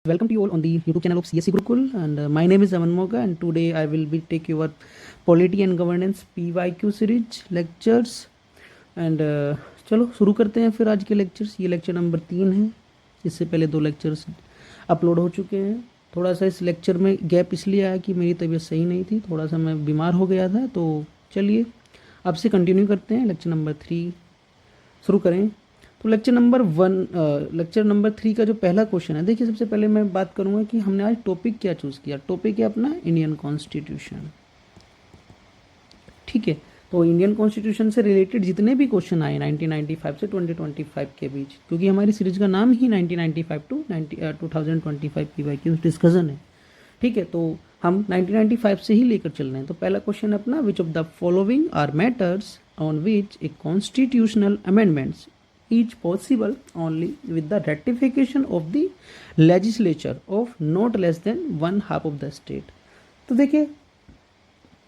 Welcome to you all on the YouTube channel of CSC Gurukul, and my name is Aman Moga, and today I will be take your Polity and Governance PYQ series lectures. and चलो शुरू करते हैं फिर आज के lectures. ये lecture number 3 है। इससे पहले 2 लेक्चर्स अपलोड हो चुके हैं। थोड़ा सा इस लेक्चर में गैप इसलिए आया कि मेरी तबीयत सही नहीं थी, थोड़ा सा मैं बीमार हो गया था। तो चलिए अब से कंटिन्यू करते हैं, लेक्चर नंबर 3 शुरू करें। तो लेक्चर नंबर 3 का जो पहला क्वेश्चन है, देखिए सबसे पहले मैं बात करूंगा कि हमने आज टॉपिक क्या चूज़ किया। टॉपिक है अपना इंडियन कॉन्स्टिट्यूशन, ठीक है। तो इंडियन कॉन्स्टिट्यूशन से रिलेटेड जितने भी क्वेश्चन आए 1995 से 2025 के बीच, क्योंकि हमारी सीरीज का नाम ही 1995 टू 2025 PYQ डिस्कशन है, ठीक है। तो हम 1995 से ही लेकर चल रहे हैं। तो पहला क्वेश्चन अपना, which of the following are matters on which a constitutional amendments is possible only with the ratification of the legislature of not less than 1/2 of the state। तो देखिए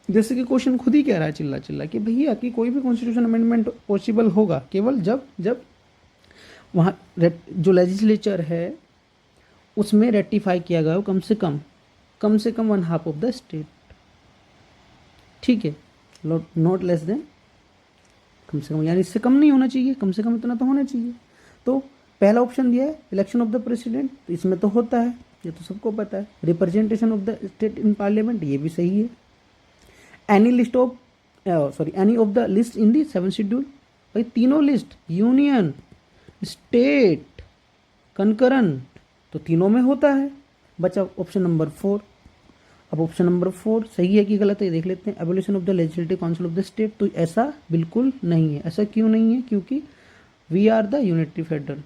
जैसे कि क्वेश्चन खुद ही कह रहा है चिल्ला चिल्ला कि भैया कि कोई भी कॉन्स्टिट्यूशन अमेंडमेंट पॉसिबल होगा केवल जब वहाँ जो लेजिस्लेचर है उसमें रेटिफाई किया गया हो कम से कम 1/2 ऑफ द स्टेट, ठीक है। नॉट लेस देन, कम से कम यानी इससे कम नहीं होना चाहिए, कम से कम इतना तो होना चाहिए। तो पहला ऑप्शन दिया है इलेक्शन ऑफ द प्रेसिडेंट, तो इसमें तो होता है, ये तो सबको पता है। Representation of the state in parliament, ये भी सही है। Any of the list in the 7th schedule, भाई तीनों लिस्ट यूनियन, स्टेट, कंकरंट, तो तीनों में होता है। बचा ऑप्शन नंबर 4। अब ऑप्शन नंबर 4 सही है कि गलत है, देख लेते हैं। Abolition of the legislative council of the state, तो ऐसा बिल्कुल नहीं है। ऐसा क्यों नहीं है? क्योंकि we are the unitary federal.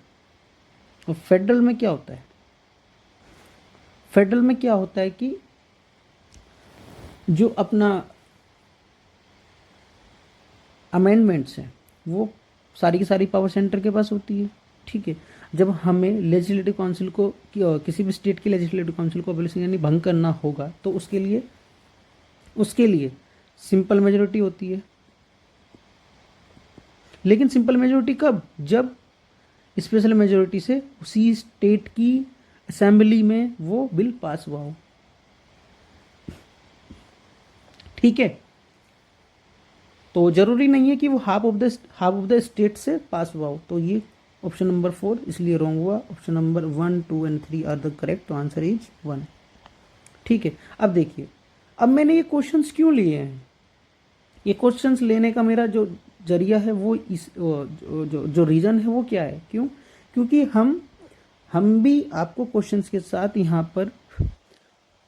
और फेडरल में क्या होता है? फेडरल में क्या होता है कि जो अपना अमेंडमेंट्स हैं वो सारी की सारी पावर सेंटर के पास होती है, ठीक है। जब हमें लेजिस्लेटिव काउंसिल को किसी भी स्टेट की लेजिस्लेटिव काउंसिल को एबोलिशन यानी भंग करना होगा, तो उसके लिए सिंपल मेजोरिटी होती है। लेकिन सिंपल मेजोरिटी कब? जब स्पेशल मेजोरिटी से उसी स्टेट की असेंबली में वो बिल पास हुआ हो, ठीक है। तो जरूरी नहीं है कि वो हाफ ऑफ द स्टेट से पास हुआ हो। तो ये ऑप्शन नंबर 4 इसलिए रॉन्ग हुआ। Option number 1, 2 and 3 are the correct, answer is 1, ठीक है। अब देखिए, अब मैंने ये क्वेश्चंस क्यों लिए हैं? ये क्वेश्चंस लेने का मेरा जो जरिया है वो जो रीज़न है वो क्या है? क्योंकि हम भी आपको क्वेश्चंस के साथ यहाँ पर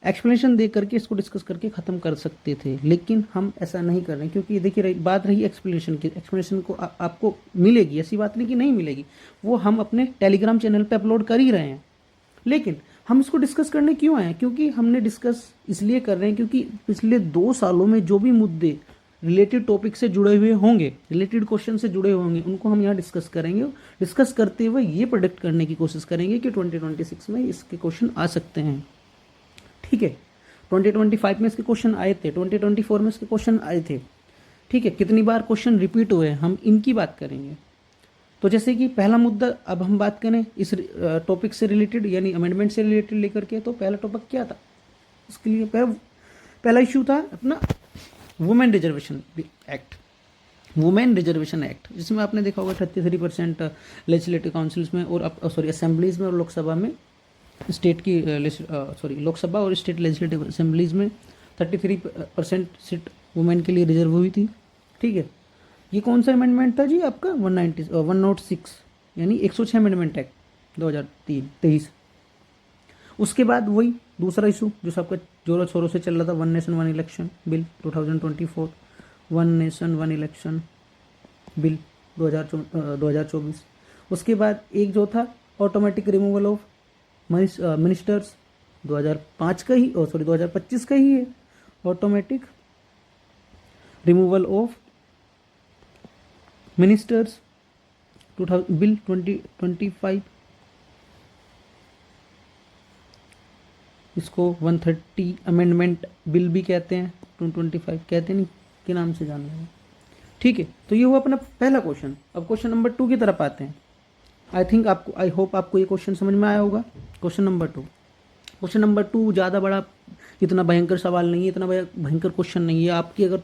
एक्सप्लेनेशन दे करके इसको डिस्कस करके ख़त्म कर सकते थे, लेकिन हम ऐसा नहीं कर रहे हैं। क्योंकि देखिए बात रही एक्सप्लेनेशन की, एक्सप्लेनेशन को आपको मिलेगी, ऐसी बात नहीं कि नहीं मिलेगी, वो हम अपने टेलीग्राम चैनल पे अपलोड कर ही रहे हैं। लेकिन हम इसको डिस्कस करने क्यों आए हैं? क्योंकि हमने डिस्कस इसलिए कर रहे हैं क्योंकि पिछले 2 सालों में जो भी मुद्दे रिलेटेड टॉपिक से जुड़े हुए होंगे, रिलेटेड क्वेश्चन से जुड़े हुए होंगे, उनको हम यहाँ डिस्कस करेंगे। डिस्कस करते हुए ये प्रोडिक्ट करने की कोशिश करेंगे कि 2026 में इसके क्वेश्चन आ सकते हैं, ठीक है। 2025 में इसके क्वेश्चन आए थे, 2024 में इसके क्वेश्चन आए थे, ठीक है। कितनी बार क्वेश्चन रिपीट हुए हम इनकी बात करेंगे। तो जैसे कि पहला मुद्दा अब हम बात करें इस टॉपिक से रिलेटेड यानी अमेंडमेंट से रिलेटेड लेकर के, तो पहला टॉपिक क्या था? इसके लिए पहला इशू था अपना वुमेन रिजर्वेशन एक्ट, जिसमें आपने देखा होगा 33% लेजिस्लेटिव काउंसिल्स में और असेंबलीज में और लोकसभा में स्टेट की लोकसभा और स्टेट लेजिस्लेटिव असेंबलीज में 33% सीट वुमेन के लिए रिजर्व हुई थी, ठीक है। ये कौन सा अमेंडमेंट था जी? आपका 106 यानी 106 अमेंडमेंट एक्ट 2023। उसके बाद वही दूसरा इशू जो सबका जोरों शोरों से चल रहा था, 1 nation 1 election bill 2024, 1 nation 1 election bill 2024। उसके बाद एक जो था ऑटोमेटिक रिमूवल ऑफ मिनिस्टर्स 2005 का ही 2025 का ही है, automatic removal of ministers bill 2025। इसको 130 अमेंडमेंट बिल भी कहते हैं, 225 कहते नहीं के नाम से जान रहे हैं, ठीक है। तो ये हुआ अपना पहला क्वेश्चन। अब क्वेश्चन नंबर 2 की तरफ आते हैं। आई होप आपको ये क्वेश्चन समझ में आया होगा। क्वेश्चन नंबर 2, क्वेश्चन नंबर 2 ज़्यादा बड़ा, इतना भयंकर सवाल नहीं है, इतना भयंकर क्वेश्चन नहीं है। आपकी अगर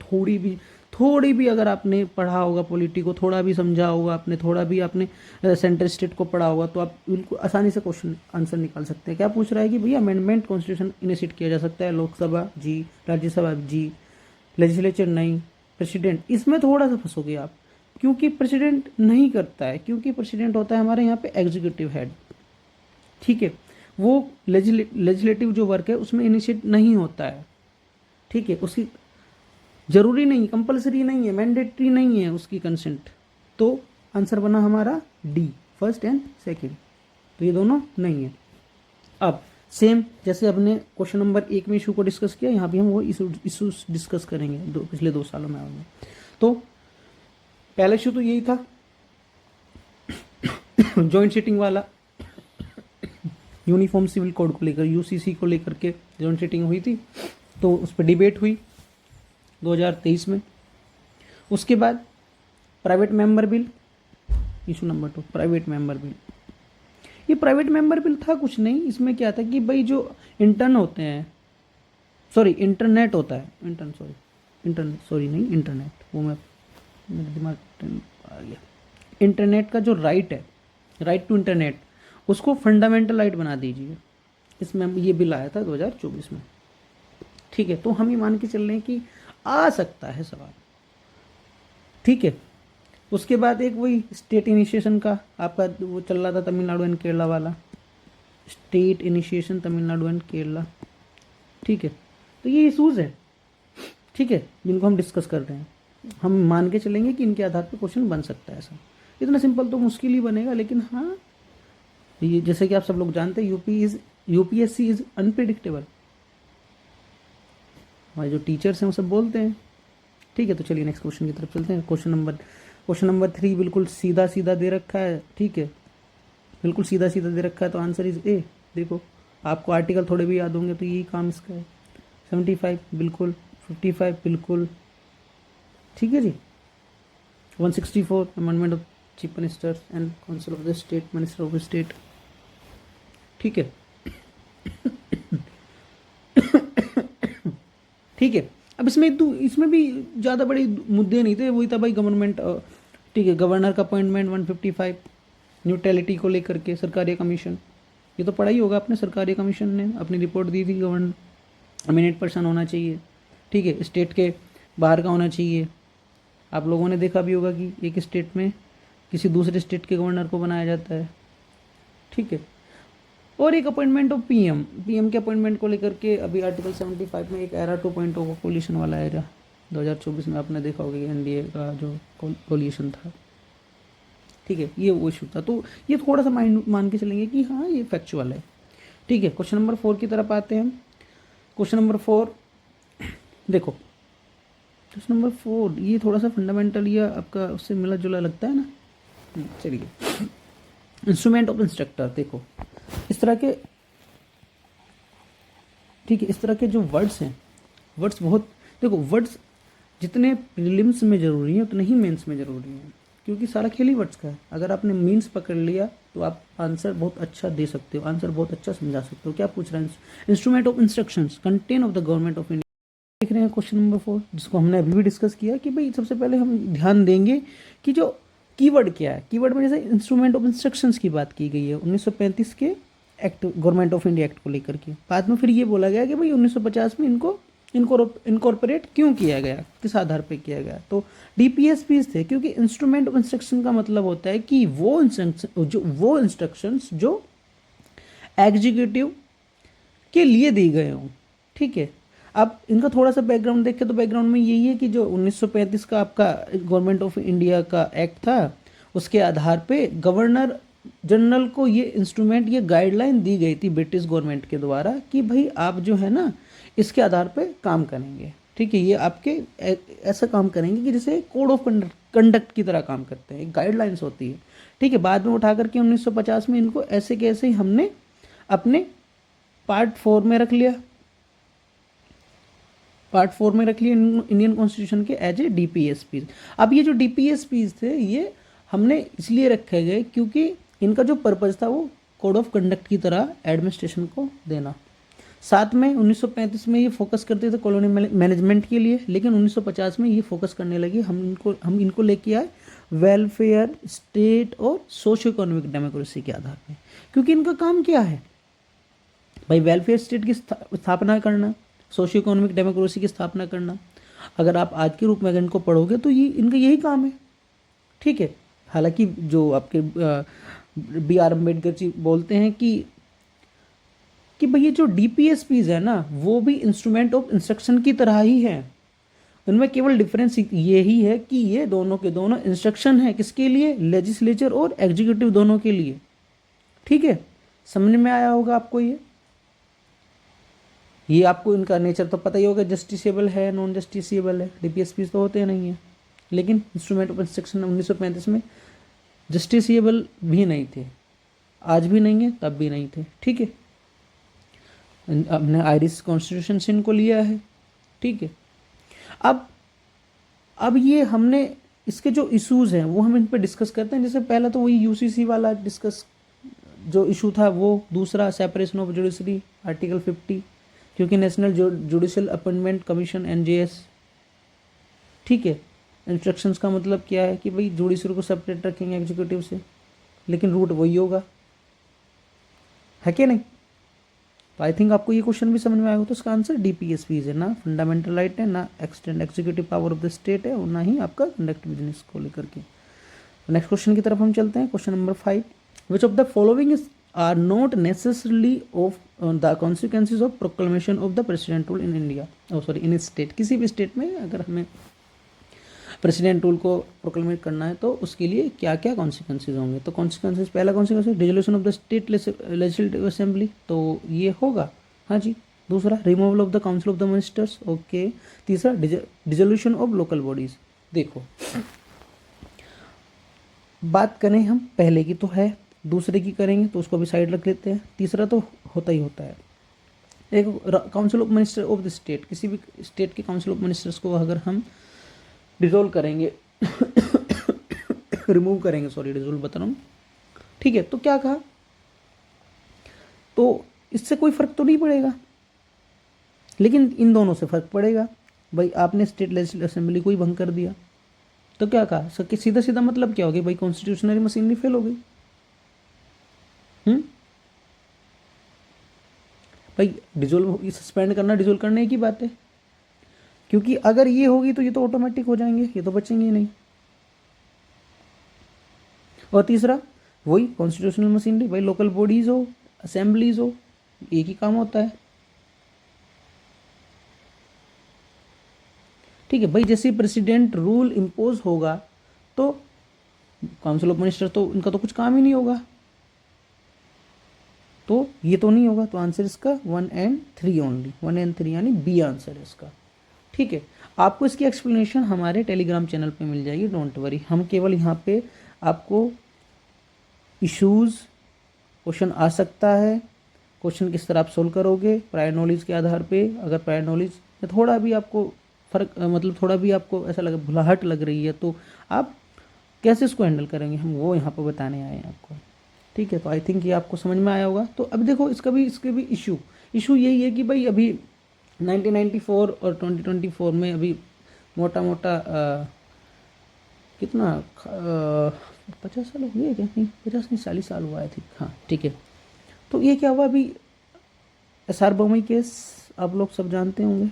थोड़ी भी अगर आपने पढ़ा होगा पॉलिटी को, थोड़ा भी समझा होगा आपने, थोड़ा भी आपने सेंट्रल स्टेट को पढ़ा होगा, तो आप बिल्कुल आसानी से क्वेश्चन आंसर निकाल सकते हैं। क्या पूछ रहा है कि भैया अमेंडमेंट कॉन्स्टिट्यूशन इनिशिएट किया जा सकता है, लोकसभा जी, राज्यसभा जी, लेजिस्लेचर नहीं, प्रेसिडेंट। इसमें थोड़ा सा फंसोगे आप, क्योंकि प्रेसिडेंट नहीं करता है, क्योंकि प्रेसिडेंट होता है हमारे यहाँ पे एग्जीक्यूटिव हेड, ठीक है। वो लेजिस्लेटिव जो वर्क है उसमें इनिशिएट नहीं होता है, ठीक है। उसकी जरूरी नहीं, कंपलसरी नहीं है, मैंडेटरी नहीं है उसकी कंसेंट। तो आंसर बना हमारा डी, फर्स्ट एंड सेकंड, तो ये दोनों नहीं है। अब सेम जैसे अपने क्वेश्चन नंबर 1 में इशू को डिस्कस किया, यहाँ भी हम वो इशू डिस्कस करेंगे पिछले 2 सालों में हमने। तो पहला इशू तो यही था जॉइंट सीटिंग वाला, यूनिफॉर्म सिविल कोड को लेकर, यूसीसी को लेकर के जॉइंट सीटिंग हुई थी, तो उस पर डिबेट हुई 2023 में। उसके बाद private member bill, issue number 2 private member bill. ये प्राइवेट मेंबर बिल था कुछ नहीं, इसमें क्या था कि भाई जो इंटर्न होते हैं, सॉरी इंटरनेट होता है, इंटरनेट, वो मेरे दिमाग आ गया। इंटरनेट का जो राइट है, राइट टू इंटरनेट, उसको फंडामेंटल राइट बना दीजिए। इसमें ये बिल आया था 2024 में, ठीक है। तो हम ये मान के चल रहे हैं कि आ सकता है सवाल, ठीक है। उसके बाद एक वही स्टेट इनिशिएशन का आपका वो चल रहा था, तमिलनाडु एंड केरला वाला, state initiation Tamil Nadu and Kerala, ठीक है। तो ये इशूज़ है, ठीक है, जिनको हम डिस्कस कर रहे हैं। हम मान के चलेंगे कि इनके आधार पर क्वेश्चन बन सकता है ऐसा। इतना सिंपल तो मुश्किल ही बनेगा, लेकिन हाँ, ये जैसे कि आप सब लोग जानते हैं यूपीएससी इज अनप्रिडिक्टेबल, हमारे जो टीचर्स हैं वो सब बोलते हैं, ठीक है। तो चलिए नेक्स्ट क्वेश्चन की तरफ चलते हैं। क्वेश्चन नंबर 3 बिल्कुल सीधा सीधा दे रखा है, ठीक है, बिल्कुल सीधा सीधा दे रखा है, तो आंसर इज ए। देखो आपको आर्टिकल थोड़े भी याद होंगे तो यही काम इसका है। 75 बिल्कुल, 55 बिल्कुल, ठीक है जी। 164 amendment of chief minister and council of the state, minister of the state, ठीक है ठीक है। अब इसमें भी ज़्यादा बड़े मुद्दे नहीं थे, वही था भाई गवर्नमेंट, ठीक है, गवर्नर का अपॉइंटमेंट 155, न्यूट्रलिटी को लेकर के सरकारी कमीशन, ये तो पढ़ा ही होगा आपने। सरकारी कमीशन ने अपनी रिपोर्ट दी थी, गवर्नर एमिनेंट पर्सन होना चाहिए, ठीक है, स्टेट के बाहर का होना चाहिए। आप लोगों ने देखा भी होगा कि एक स्टेट में किसी दूसरे स्टेट के गवर्नर को बनाया जाता है, ठीक है। और एक अपॉइंटमेंट ऑफ पीएम के अपॉइंटमेंट को लेकर के अभी आर्टिकल 75 में एक एरा 2.0 का कोलिशन वाला एरा 2024 में आपने देखा होगा कि एनडीए का जो कोलिशन था, ठीक है, ये वो इशू था। तो ये थोड़ा सा मान के चलेंगे कि हाँ ये फैक्चुअल है, ठीक है। क्वेश्चन नंबर 4 की तरफ आते हैं। क्वेश्चन नंबर 4 देखो, क्वेश्चन नंबर 4 ये थोड़ा सा फंडामेंटल या आपका उससे मिला जुला लगता है ना। चलिए, इंस्ट्रूमेंट ऑफ इंस्ट्रक्टर, देखो इस तरह के, ठीक है, इस तरह के जो वर्ड्स हैं, वर्ड्स बहुत, देखो वर्ड्स जितने प्रीलिम्स में जरूरी हैं उतने ही मेंस में जरूरी हैं, क्योंकि सारा खेल ही वर्ड्स का है। अगर आपने मीन्स पकड़ लिया तो आप आंसर बहुत अच्छा दे सकते हो, आंसर बहुत अच्छा समझा सकते हो। क्या पूछ रहे हैं? Instrument of instructions contain of the government of India, देख रहे हैं क्वेश्चन नंबर 4, जिसको हमने अभी भी डिस्कस किया कि भाई सबसे पहले हम ध्यान देंगे कि जो कीवर्ड क्या है। कीवर्ड में जैसे इंस्ट्रूमेंट ऑफ इंस्ट्रक्शंस की बात की गई है 1935 के act, government of India act को लेकर के। बाद में फिर ये बोला गया कि भाई 1950 में इनको इनकॉर्पोरेट क्यों किया गया, किस आधार पर किया गया। तो डीपीएसपीज थे, क्योंकि इंस्ट्रूमेंट ऑफ इंस्ट्रक्शन का मतलब होता है कि वो इंस्ट्रक्शंस जो एग्जीक्यूटिव के लिए दी गए हों, ठीक है। अब इनका थोड़ा सा बैकग्राउंड देखें तो बैकग्राउंड में यही है कि जो 1935 का आपका गवर्नमेंट ऑफ इंडिया का एक्ट था, उसके आधार पे गवर्नर जनरल को ये इंस्ट्रूमेंट, ये गाइडलाइन दी गई थी ब्रिटिश गवर्नमेंट के द्वारा कि भाई आप जो है ना इसके आधार पे काम करेंगे, ठीक है। ये आपके ऐसा काम करेंगे कि जैसे कोड ऑफ कंडक्ट की तरह काम करते हैं, गाइडलाइंस होती है, ठीक है। बाद में उठा करके 1950 में इनको ऐसे कैसे हमने अपने पार्ट 4 में रख लिया, पार्ट 4 में रख लिया इंडियन कॉन्स्टिट्यूशन के एज ए डीपीएसपी। अब ये जो डीपीएसपी थे ये हमने इसलिए रखे गए क्योंकि इनका जो पर्पज था वो कोड ऑफ कंडक्ट की तरह एडमिनिस्ट्रेशन को देना, साथ में 1935 में ये फोकस करते थे कॉलोनी मैनेजमेंट के लिए, लेकिन 1950 में ये फोकस करने लगे, हम इनको लेके आए वेलफेयर स्टेट और सोशियो इकोनॉमिक डेमोक्रेसी के आधार पे। क्योंकि इनका काम क्या है भाई, वेलफेयर स्टेट की स्थापना करना, सोशियो इकोनॉमिक डेमोक्रेसी की स्थापना करना। अगर आप आज के रूप में अगर इनको पढ़ोगे तो ये इनका यही काम है, ठीक है। हालांकि जो आपके बी आर अम्बेडकर जी बोलते हैं कि भाई ये जो डीपीएसपीज है ना, वो भी इंस्ट्रूमेंट ऑफ इंस्ट्रक्शन की तरह ही है। उनमें केवल डिफरेंस ये ही है कि ये दोनों के दोनों इंस्ट्रक्शन है, किसके लिए, लेजिस्लेचर और एग्जीक्यूटिव दोनों के लिए, ठीक है। समझ में आया होगा आपको ये आपको इनका नेचर तो पता ही होगा, जस्टिसेबल है, नॉन जस्टिसेबल है। डीपीएसपीज तो होते नहीं है, लेकिन इंस्ट्रूमेंट ऑफ इंस्ट्रक्शन 1935 में जस्टिसेबल भी नहीं थे, आज भी नहीं है, तब भी नहीं थे, ठीक है। हमने आयरिश कॉन्स्टिट्यूशन से इनको लिया है, ठीक है। अब ये हमने इसके जो इश्यूज हैं वो हम इन पर डिस्कस करते हैं। जैसे पहला तो वही यूसीसी वाला डिस्कस जो इशू था वो, दूसरा सेपरेशन ऑफ जुडिशरी आर्टिकल 50, क्योंकि नेशनल जुडिशियल अपॉइंटमेंट कमीशन एनजेएस, ठीक है। इंस्ट्रक्शंस का मतलब क्या है कि भाई जुडिशरी को सेपरेट रखेंगे एग्जीक्यूटिव से, लेकिन रूट वही होगा, है क्या नहीं। तो आई थिंक आपको ये क्वेश्चन भी समझ में आएगा। तो इसका आंसर डीपीएसपीज है, ना फंडामेंटल राइट है, ना extend executive power of the state है, और ना ही आपका कंडक्ट बिजनेस को लेकर के। नेक्स्ट क्वेश्चन की तरफ हम चलते हैं। Question number 5, which of the following is are not necessarily of the consequences of proclamation of the president rule in India, sorry in state. किसी भी स्टेट में अगर हमें प्रेसिडेंट रूल को प्रोक्लेमेट करना है तो उसके लिए क्या क्या कॉन्सिक्वेंसेज होंगे। तो कॉन्सिक्वेंसेज, पहला consequence dissolution of the state legislative assembly, तो ये होगा, हाँ जी। दूसरा, removal of the council of the ministers, okay. तीसरा, डिसोल्यूशन ऑफ लोकल बॉडीज। देखो, बात करें हम पहले की तो है, दूसरे की करेंगे तो उसको भी साइड रख लेते हैं, तीसरा तो होता ही होता है। एक council of minister of the state, किसी भी स्टेट के काउंसिल ऑफ मिनिस्टर्स को अगर हम डिसॉल्व करेंगे रिमूव करेंगे, सॉरी डिसॉल्व बता रहा हूँ, ठीक है। तो क्या कहा, तो इससे कोई फर्क तो नहीं पड़ेगा, लेकिन इन दोनों से फर्क पड़ेगा। भाई आपने स्टेट लेजिस्लेटिव असेंबली को ही भंग कर दिया, तो क्या कहा, सबके सीधा सीधा मतलब क्या हो गया भाई, कॉन्स्टिट्यूशनरी मशीनरी फेल हो गई। भाई डिसॉल्व, सस्पेंड करना डिसॉल्व करने की बात है, क्योंकि अगर ये होगी तो ये तो ऑटोमेटिक हो जाएंगे, ये तो बचेंगे ही नहीं। और तीसरा, वही कॉन्स्टिट्यूशनल मशीनरी, भाई लोकल बॉडीज हो, असेंबलीज हो, एक ही काम होता है, ठीक है। भाई जैसे प्रेसिडेंट रूल इम्पोज होगा तो काउंसिल ऑफ मिनिस्टर तो इनका तो कुछ काम ही नहीं होगा, तो ये तो नहीं होगा। तो आंसर इसका 1 and 3 ओनली, 1 and 3 यानी बी आंसर है इसका, ठीक है। आपको इसकी एक्सप्लेनेशन हमारे टेलीग्राम चैनल पे मिल जाएगी, डोंट वरी। हम केवल यहाँ पे आपको इश्यूज, क्वेश्चन आ सकता है, क्वेश्चन किस तरह आप सोल्व करोगे प्रायर नॉलेज के आधार पे। अगर प्रायर नॉलेज में थोड़ा भी आपको फर्क, मतलब थोड़ा भी आपको ऐसा लगे, भुलाहट लग रही है, तो आप कैसे इसको हैंडल करेंगे, हम वो यहाँ पर बताने आए हैं आपको, ठीक है। तो आई थिंक ये आपको समझ में आया होगा। तो अब देखो इसके भी इशू यही है कि भाई अभी 1994 और 2024 में अभी मोटा मोटा कितना 50 साल हो गए क्या, नहीं 50 नहीं 40 साल हुआ है, ठीक, हाँ ठीक है। तो ये क्या हुआ अभी, SR बोमई केस आप लोग सब जानते होंगे,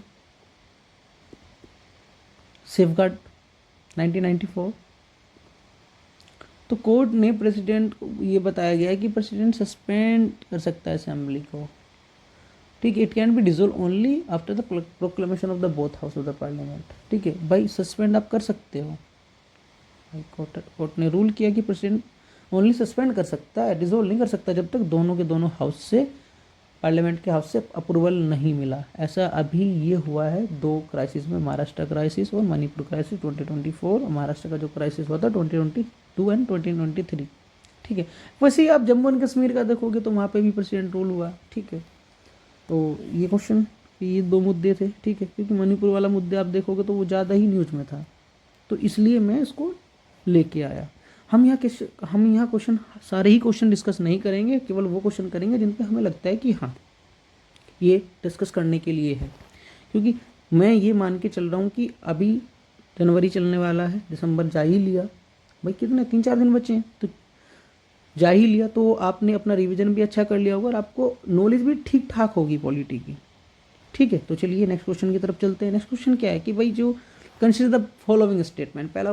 सेफगार्ड 1994। तो कोर्ट ने प्रेसिडेंट को ये बताया गया है कि प्रेसिडेंट सस्पेंड कर सकता है असेंबली को, ठीक है। It can be dissolve only after the proclamation of the both house of the parliament, ठीक है। भाई सस्पेंड आप कर सकते हो, कोर्ट ने रूल किया कि प्रेसिडेंट ओनली सस्पेंड कर सकता है, डिसॉल्व नहीं कर सकता जब तक दोनों के दोनों हाउस से, पार्लियामेंट के हाउस से अप्रूवल नहीं मिला। ऐसा अभी ये हुआ है 2 क्राइसिस में, महाराष्ट्र क्राइसिस और मणिपुर क्राइसिस 2024, और महाराष्ट्र का जो क्राइसिस हुआ था 2022 एंड 2023, ठीक है। वैसे ही आप जम्मू एंड कश्मीर का देखोगे तो वहाँ पे भी प्रेसिडेंट रूल हुआ, ठीक है। तो ये क्वेश्चन, ये 2 मुद्दे थे, ठीक है, क्योंकि मणिपुर वाला मुद्दे आप देखोगे तो वो ज़्यादा ही न्यूज़ में था, तो इसलिए मैं इसको लेके आया। हम यहाँ क्वेश्चन, सारे ही क्वेश्चन डिस्कस नहीं करेंगे, केवल वो क्वेश्चन करेंगे जिन पे हमें लगता है कि हाँ ये डिस्कस करने के लिए है, क्योंकि मैं ये मान के चल रहा हूँ कि अभी जनवरी चलने वाला है, दिसंबर जा ही लिया भाई, कितने 3-4 दिन बचे हैं, तो जा ही लिया, तो आपने अपना रिवीजन भी अच्छा कर लिया होगा और आपको नॉलेज भी ठीक ठाक होगी पॉलिटी की। ठीक है, तो चलिए नेक्स्ट क्वेश्चन की तरफ चलते हैं। नेक्स्ट क्वेश्चन क्या है कि भाई जो कंसिडर द फॉलोइंग स्टेटमेंट, पहला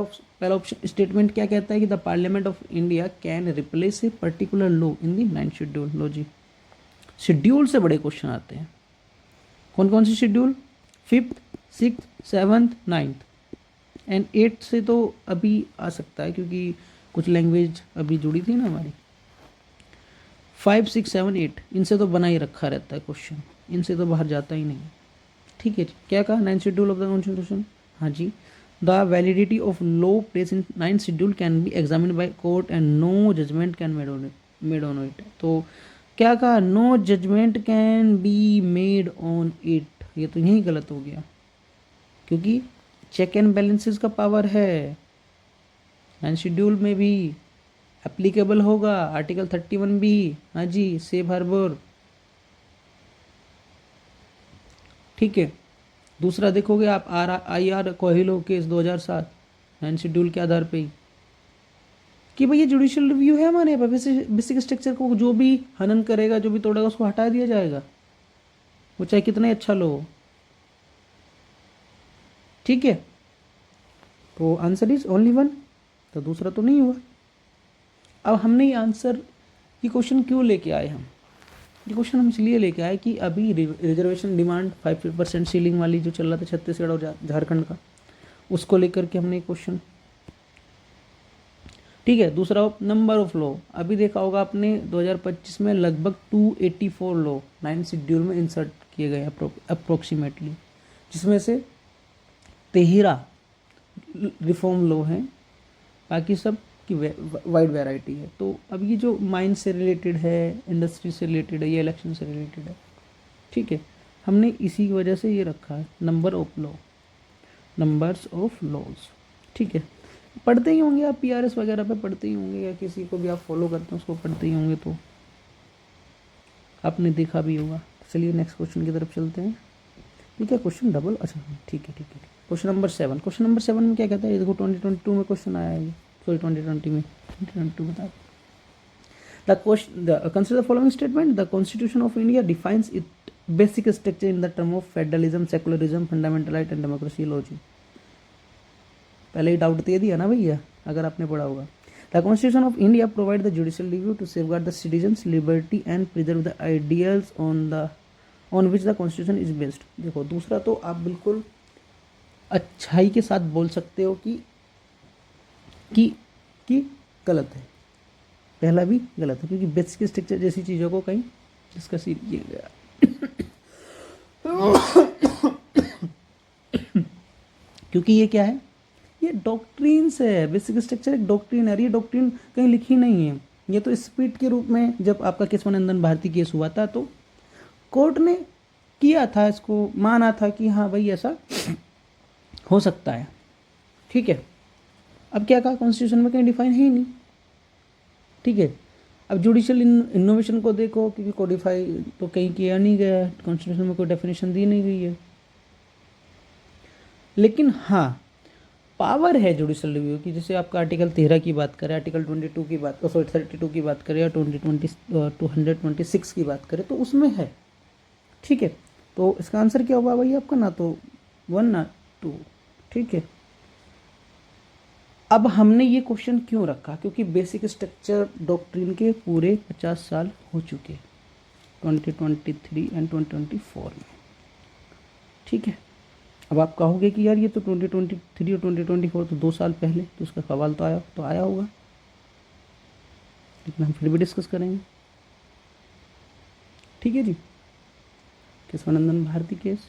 ऑप्शन स्टेटमेंट क्या कहता है कि the parliament of India can replace a particular law in the 9th schedule. लो जी, शेड्यूल से बड़े क्वेश्चन आते हैं। कौन कौन से schedule? 5th, 6th, 7th, 9th and 8th से तो अभी आ सकता है क्योंकि कुछ लैंग्वेज अभी जुड़ी थी ना हमारी। 5, 6, 7, 8 इनसे तो बना ही रखा रहता है क्वेश्चन, इनसे तो बाहर जाता ही नहीं। ठीक है, क्या कहा? 9th schedule of the constitution. हाँ जी, the validity of law place in 9th schedule can be examined by court and no judgement can made on it. तो क्या कहा? No judgement can be made on it. ये तो यही गलत हो गया, क्योंकि चेक एंड बैलेंसेस का पावर है 9th शेड्यूल में भी एप्लीकेबल होगा। आर्टिकल 31 भी, हाँ जी, सेफ हार्बर। ठीक है, दूसरा देखोगे आप IR कोहिलो केस 2007 9th शेड्यूल के आधार पे ही कि भाई ये जुडिशियल रिव्यू है हमारे यहाँ पर, बेसिक स्ट्रक्चर को जो भी हनन करेगा, जो भी तोड़ेगा, उसको हटा दिया जाएगा, वो चाहे कितना ही अच्छा लो हो। ठीक है, तो आंसर इज ओनली वन, तो दूसरा तो नहीं हुआ। अब हमने ये आंसर, ये क्वेश्चन क्यों लेके आए हम? ये क्वेश्चन हम इसलिए लेके आए कि अभी रिजर्वेशन डिमांड 5% सीलिंग वाली जो चल रहा था छत्तीसगढ़ और झारखंड का, उसको लेकर के हमने क्वेश्चन। ठीक है, दूसरा नंबर ऑफ लॉ, अभी देखा होगा आपने 2025 में लगभग 284 लॉ 9th शेड्यूल में इंसर्ट किए गए अप्रोक्सीमेटली, जिसमें से 13 रिफॉर्म लॉ हैं, बाकी सब की वाइड वैरायटी है। तो अब ये जो माइन से रिलेटेड है, इंडस्ट्री से रिलेटेड है, ये इलेक्शन से रिलेटेड है। ठीक है, हमने इसी की वजह से ये रखा है number of law, numbers of laws. ठीक है, पढ़ते ही होंगे आप, PRS वगैरह पे पढ़ते ही होंगे, या किसी को भी आप फॉलो करते हैं उसको पढ़ते ही होंगे, तो आपने देखा भी होगा। चलिए नेक्स्ट क्वेश्चन की तरफ चलते हैं। ठीक है, क्वेश्चन डबल, अच्छा ठीक है। क्वेश्चन नंबर 7, क्वेश्चन नंबर 7 में क्या कहता है? ये देखो 2022 में क्वेश्चन आया है, सॉरी 2020 में, 2022 बता। The question, consider the following statement, the constitution of India defines it basic structure in the term of federalism, secularism, fundamental right and democracy. Logy, पहले ही डाउट दे दिया ना भैया, अगर आपने पढ़ा होगा। The constitution of India provide the judicial review to safeguard the citizens liberty and preserve the ideals on which the constitution is based. देखो, दूसरा तो आप बिल्कुल अच्छाई के साथ बोल सकते हो कि गलत है, पहला भी गलत है, क्योंकि बेसिक स्ट्रक्चर जैसी चीज़ों को कहीं डिस्कस ही किया गया। क्योंकि ये क्या है? ये डॉक्ट्रिन्स है, बेसिक स्ट्रक्चर एक डॉक्ट्रिन है, ये डॉक्ट्रिन कहीं लिखी नहीं है। ये तो स्पीड के रूप में जब आपका केशवानंदन भारती केस हुआ था, तो कोर्ट ने किया था, इसको माना था कि हाँ भाई ऐसा हो सकता है। ठीक है, अब क्या कहा? कॉन्स्टिट्यूशन में कहीं डिफाइन है ही नहीं। ठीक है, अब जुडिशियल इनोवेशन को देखो, क्योंकि कोडिफाई तो कहीं किया नहीं गया है, कॉन्स्टिट्यूशन में कोई डेफिनेशन दी नहीं गई है। लेकिन हाँ, पावर है जुडिशियल रिव्यू की, जैसे आपका आर्टिकल 13 की बात करें, आर्टिकल 22 की बात, सॉरी 32 की बात करें, या 226 की बात करें, तो उसमें है। ठीक है, तो इसका आंसर क्या होगा भाई आपका? ना तो 1 ना 2। ठीक है, अब हमने ये क्वेश्चन क्यों रखा? क्योंकि बेसिक स्ट्रक्चर डॉक्ट्रिन के पूरे 50 साल हो चुके 2023 एंड 2024 में। ठीक है, अब आप कहोगे कि यार ये तो 2023 और 2024 तो 2 साल पहले, तो उसका सवाल तो आया होगा, लेकिन हम फिर भी डिस्कस करेंगे। ठीक है जी, केशवानंदन भारती केस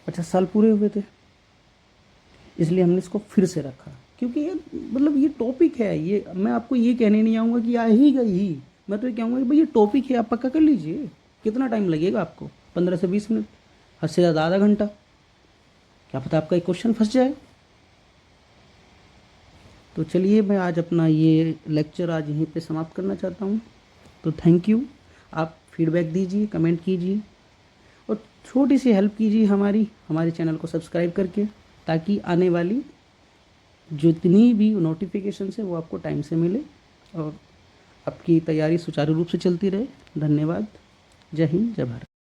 50 साल पूरे हुए थे, इसलिए हमने इसको फिर से रखा, क्योंकि ये मतलब ये टॉपिक है। ये मैं आपको ये कहने नहीं आऊँगा कि आ ही गई, मैं तो ये कहूँगा कि भाई ये टॉपिक है, आप पक्का कर लीजिए। कितना टाइम लगेगा आपको? 15 से 20 मिनट, हद से ज़्यादा आधा घंटा। क्या पता आपका एक क्वेश्चन फंस जाए। तो चलिए, मैं आज अपना ये लेक्चर आज यहीं पे समाप्त करना चाहता हूँ। तो थैंक यू। आप फीडबैक दीजिए, कमेंट कीजिए और छोटी सी हेल्प कीजिए हमारे चैनल को सब्सक्राइब करके, ताकि आने वाली जितनी भी नोटिफिकेशन है वो आपको टाइम से मिले और आपकी तैयारी सुचारू रूप से चलती रहे। धन्यवाद। जय हिंद, जय भारत।